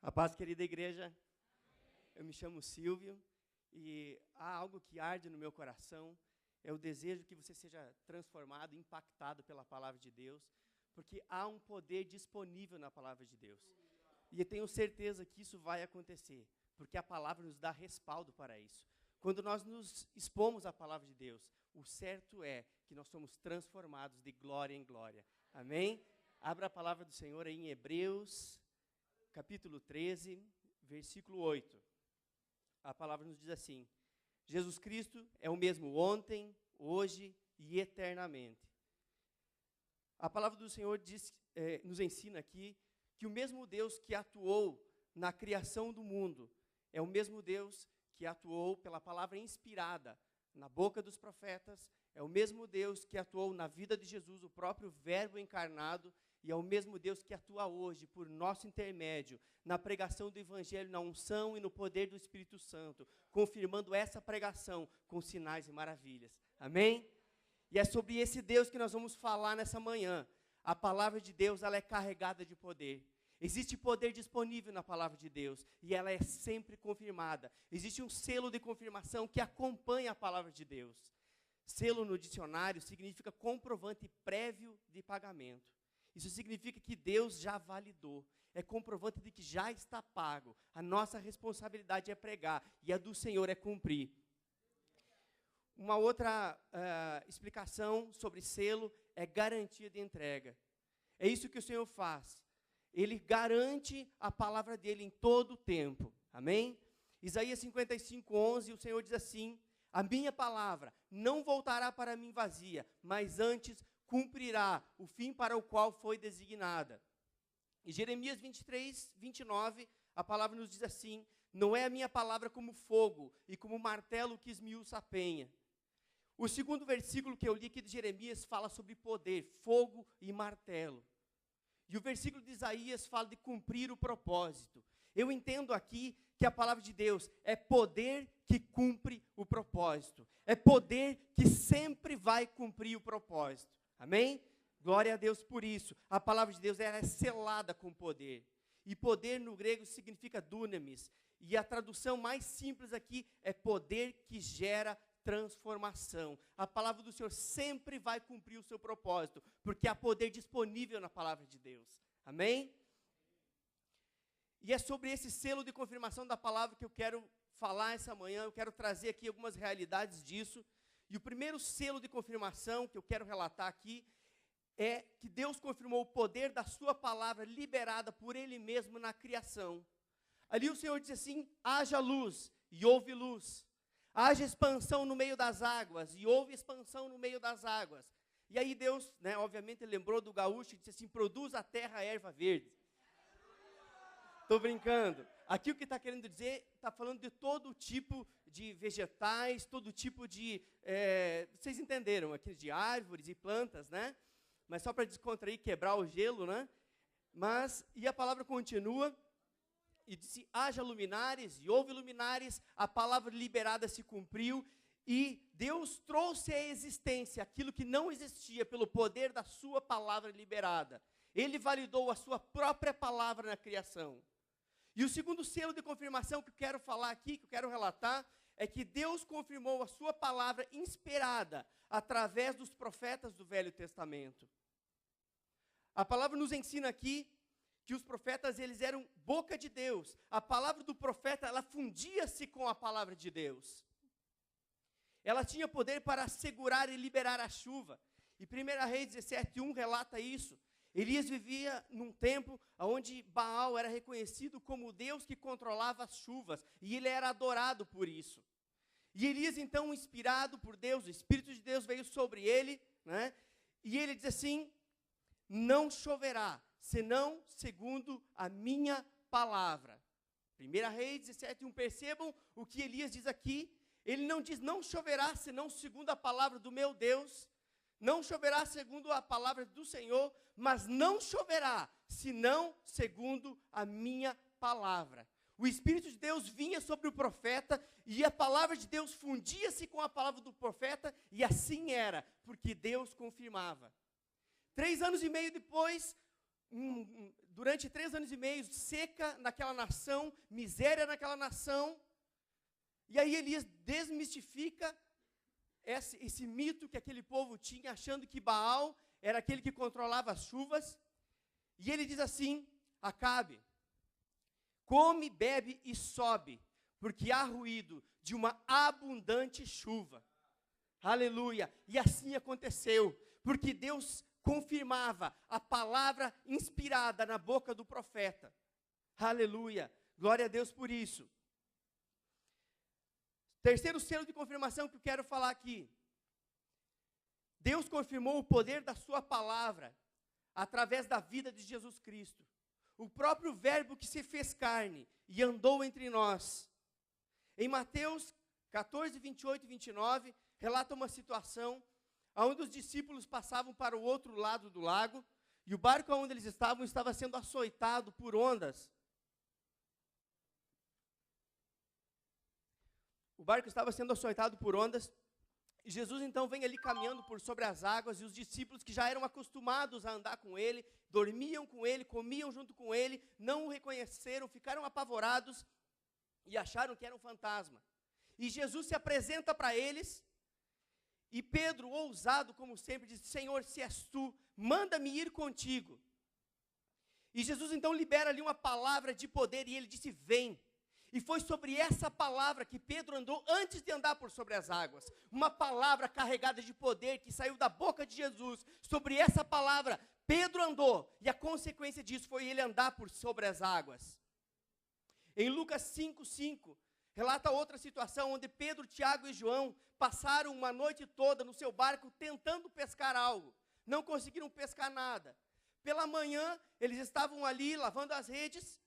A paz, querida igreja. Eu me chamo Silvio e há algo que arde no meu coração. É o desejo que você seja transformado, impactado pela palavra de Deus, porque há um poder disponível na palavra de Deus. E eu tenho certeza que isso vai acontecer, porque a palavra nos dá respaldo para isso. Quando nós nos expomos à palavra de Deus, o certo é que nós somos transformados de glória em glória. Amém? Abra a palavra do Senhor aí em Hebreus, capítulo 13, versículo 8. A palavra nos diz assim: Jesus Cristo é o mesmo ontem, hoje e eternamente. A palavra do Senhor nos ensina aqui que o mesmo Deus que atuou na criação do mundo é o mesmo Deus que atuou pela palavra inspirada na boca dos profetas, é o mesmo Deus que atuou na vida de Jesus, o próprio Verbo encarnado, e é o mesmo Deus que atua hoje, por nosso intermédio, na pregação do Evangelho, na unção e no poder do Espírito Santo, confirmando essa pregação com sinais e maravilhas. Amém? E é sobre esse Deus que nós vamos falar nessa manhã. A palavra de Deus, ela é carregada de poder. Existe poder disponível na palavra de Deus, e ela é sempre confirmada. Existe um selo de confirmação que acompanha a palavra de Deus. Selo no dicionário significa comprovante prévio de pagamento. Isso significa que Deus já validou. É comprovante de que já está pago. A nossa responsabilidade é pregar, e a do Senhor é cumprir. Uma outra explicação sobre selo é garantia de entrega. É isso que o Senhor faz. Ele garante a palavra dele em todo o tempo. Amém? Isaías 55:11, o Senhor diz assim: a minha palavra não voltará para mim vazia, mas antes cumprirá o fim para o qual foi designada. Em Jeremias 23:29, a palavra nos diz assim: não é a minha palavra como fogo e como martelo que esmiuça a penha. O segundo versículo que eu li aqui de Jeremias fala sobre poder, fogo e martelo. E o versículo de Isaías fala de cumprir o propósito. Eu entendo aqui que a palavra de Deus é poder que cumpre o propósito. É poder que sempre vai cumprir o propósito. Amém? Glória a Deus por isso. A palavra de Deus é selada com poder. E poder no grego significa dunamis. E a tradução mais simples aqui é poder que gera transformação. A palavra do Senhor sempre vai cumprir o seu propósito, porque há poder disponível na palavra de Deus. Amém? E é sobre esse selo de confirmação da palavra que eu quero falar essa manhã. Eu quero trazer aqui algumas realidades disso. E o primeiro selo de confirmação que eu quero relatar aqui é que Deus confirmou o poder da sua palavra liberada por Ele mesmo na criação. Ali o Senhor disse assim: haja luz, e houve luz. Haja expansão no meio das águas, e houve expansão no meio das águas. E aí Deus, obviamente, lembrou do gaúcho e disse assim: produz a terra erva verde. Estou brincando. Aqui o que está querendo dizer, está falando de todo tipo de vegetais, todo tipo de, vocês entenderam, aqui de árvores e plantas, né? Mas só para descontrair, quebrar o gelo, né? E a palavra continua. E disse: haja luminares, e houve luminares, a palavra liberada se cumpriu, e Deus trouxe à existência aquilo que não existia pelo poder da sua palavra liberada. Ele validou a sua própria palavra na criação. E o segundo selo de confirmação que eu quero falar aqui, que eu quero relatar, é que Deus confirmou a sua palavra inspirada através dos profetas do Velho Testamento. A palavra nos ensina aqui que os profetas, eles eram boca de Deus. A palavra do profeta, ela fundia-se com a palavra de Deus. Ela tinha poder para assegurar e liberar a chuva. E 1 Reis 17:1 relata isso. Elias vivia num tempo onde Baal era reconhecido como o Deus que controlava as chuvas. E ele era adorado por isso. E Elias, então, inspirado por Deus, o Espírito de Deus veio sobre ele, né? E ele diz assim: não choverá, senão segundo a minha palavra. 1 Reis 17:1, percebam o que Elias diz aqui. Ele não diz: não choverá, senão segundo a palavra do meu Deus. Não choverá segundo a palavra do Senhor, mas não choverá, senão segundo a minha palavra. O Espírito de Deus vinha sobre o profeta, e a palavra de Deus fundia-se com a palavra do profeta, e assim era, porque Deus confirmava. 3 anos e meio depois, durante 3 anos e meio, seca naquela nação, miséria naquela nação. E aí Elias desmistifica esse mito que aquele povo tinha, achando que Baal era aquele que controlava as chuvas. E ele diz assim: Acabe, come, bebe e sobe, porque há ruído de uma abundante chuva. Aleluia. E assim aconteceu, porque Deus confirmava a palavra inspirada na boca do profeta. Aleluia. Glória a Deus por isso. Terceiro selo de confirmação que eu quero falar aqui. Deus confirmou o poder da sua palavra através da vida de Jesus Cristo. O próprio verbo que se fez carne e andou entre nós. Em Mateus 14, 28 e 29, relata uma situação onde os discípulos passavam para o outro lado do lago, e o barco onde eles estavam estava sendo açoitado por ondas. O barco estava sendo açoitado por ondas, e Jesus então vem ali caminhando por sobre as águas, e os discípulos que já eram acostumados a andar com ele, dormiam com ele, comiam junto com ele, não o reconheceram, ficaram apavorados e acharam que era um fantasma. E Jesus se apresenta para eles, e Pedro, ousado como sempre, diz: Senhor, se és tu, manda-me ir contigo. E Jesus então libera ali uma palavra de poder, e ele disse: vem. E foi sobre essa palavra que Pedro andou antes de andar por sobre as águas. Uma palavra carregada de poder que saiu da boca de Jesus. Sobre essa palavra, Pedro andou. E a consequência disso foi ele andar por sobre as águas. Em Lucas 5:5, relata outra situação onde Pedro, Tiago e João passaram uma noite toda no seu barco tentando pescar algo. Não conseguiram pescar nada. Pela manhã, eles estavam ali lavando as redes.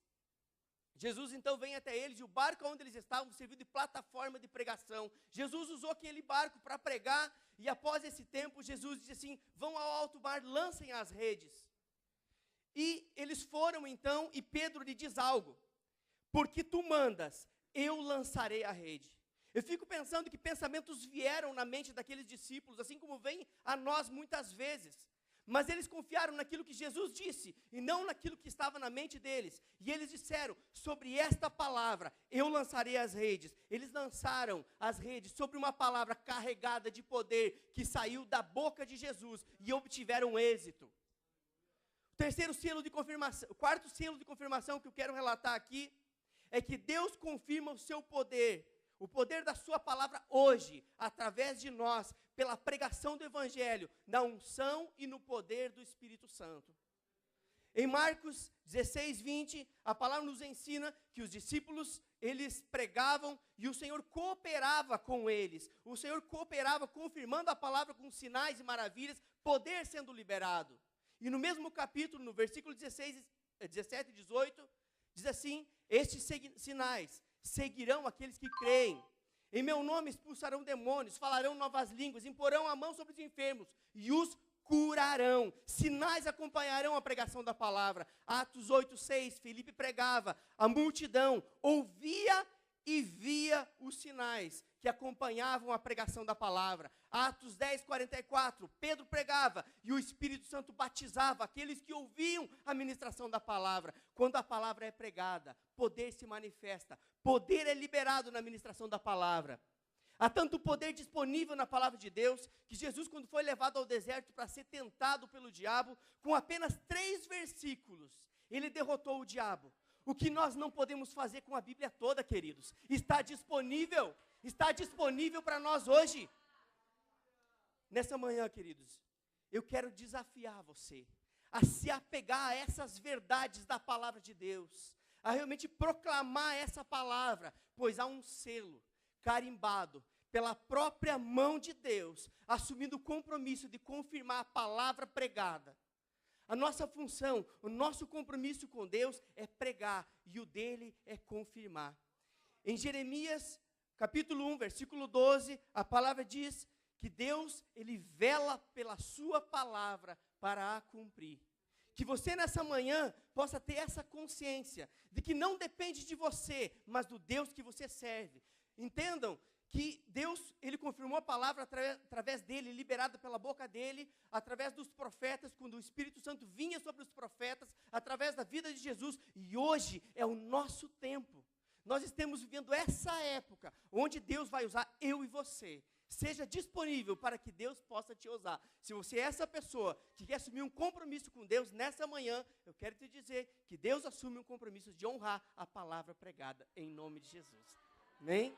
Jesus então vem até eles, e o barco onde eles estavam serviu de plataforma de pregação. Jesus usou aquele barco para pregar, e após esse tempo, Jesus disse assim: vão ao alto mar, lancem as redes. E eles foram então, e Pedro lhe diz algo: porque tu mandas, eu lançarei a rede. Eu fico pensando que pensamentos vieram na mente daqueles discípulos, assim como vem a nós muitas vezes. Mas eles confiaram naquilo que Jesus disse, e não naquilo que estava na mente deles. E eles disseram: sobre esta palavra, eu lançarei as redes. Eles lançaram as redes sobre uma palavra carregada de poder, que saiu da boca de Jesus, e obtiveram êxito. O quarto selo de confirmação que eu quero relatar aqui, é que Deus confirma o seu poder, o poder da sua palavra hoje, através de nós, pela pregação do Evangelho, na unção e no poder do Espírito Santo. Em Marcos 16, 20, a palavra nos ensina que os discípulos, eles pregavam e o Senhor cooperava com eles. O Senhor cooperava confirmando a palavra com sinais e maravilhas, poder sendo liberado. E no mesmo capítulo, no versículo 17 e 18, diz assim: estes sinais seguirão aqueles que creem. Em meu nome expulsarão demônios, falarão novas línguas, imporão a mão sobre os enfermos e os curarão. Sinais acompanharão a pregação da palavra. Atos 8:6, Filipe pregava, a multidão ouvia e via os sinais que acompanhavam a pregação da palavra. Atos 10:44, Pedro pregava e o Espírito Santo batizava aqueles que ouviam a ministração da palavra. Quando a palavra é pregada, poder se manifesta, poder é liberado na ministração da palavra. Há tanto poder disponível na palavra de Deus, que Jesus, quando foi levado ao deserto para ser tentado pelo diabo, com apenas 3 versículos, ele derrotou o diabo. O que nós não podemos fazer com a Bíblia toda, queridos, está disponível para nós hoje. Nessa manhã, queridos, eu quero desafiar você a se apegar a essas verdades da palavra de Deus, a realmente proclamar essa palavra, pois há um selo carimbado pela própria mão de Deus, assumindo o compromisso de confirmar a palavra pregada. A nossa função, o nosso compromisso com Deus é pregar, e o dele é confirmar. Em Jeremias, capítulo 1, versículo 12, a palavra diz que Deus, ele vela pela sua palavra para a cumprir. Que você nessa manhã possa ter essa consciência de que não depende de você, mas do Deus que você serve. Entendam que Deus, Ele confirmou a palavra através dele, liberada pela boca dele, através dos profetas, quando o Espírito Santo vinha sobre os profetas, através da vida de Jesus, e hoje é o nosso tempo. Nós estamos vivendo essa época, onde Deus vai usar eu e você. Seja disponível para que Deus possa te usar. Se você é essa pessoa que quer assumir um compromisso com Deus, nessa manhã, eu quero te dizer que Deus assume um compromisso de honrar a palavra pregada, em nome de Jesus. Amém?